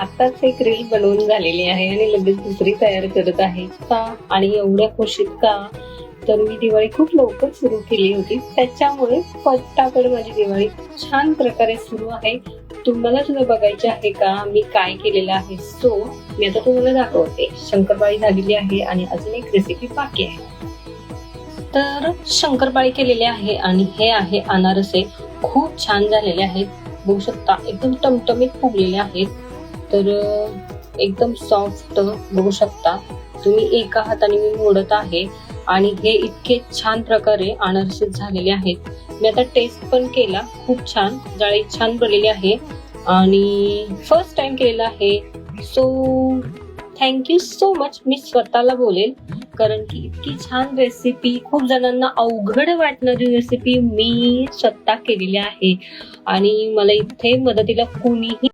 आताच एक रील बनवून झालेली आहे आणि लगेच दुसरी तयार करत आहे का आणि एवढ्या खुशीत का तर मी दिवाळी खूप लवकर सुरू केली होती, त्याच्यामुळे फटाफट माझी दिवाळी छान प्रकारे सुरू आहे. तुम्हाला सुद्धा बघायचे आहे का मी काय केलेलं आहे. सो मी आता तुम्हाला दाखवते. शंकरपाळी झालेली आहे आणि अजून एक रेसिपी बाकी आहे. तर शंकरपाळी केलेली आहे आणि हे आहे अनारसे. खूप छान झालेले आहेत, बघू शकता एकदम टमटमीत फुगलेले आहेत. तर एकदम सॉफ्ट बघू शकता तुम्ही. एका हाताने मी मोडत आहे आणि हे इतके छान प्रकारे अनारसे झालेले आहेत. मी आता टेस्ट पण केला, खूप छान, जाळी छान बनलेली आहे आणि फर्स्ट टाइम केलेला आहे. So thank you so much. मी स्वतःला बोलेल, कारण की इतकी छान रेसिपी, खूप जणांना अवघड वाटणारी रेसिपी मी स्वतः केलेली आहे आणि मला इथे मदतीला कोणीही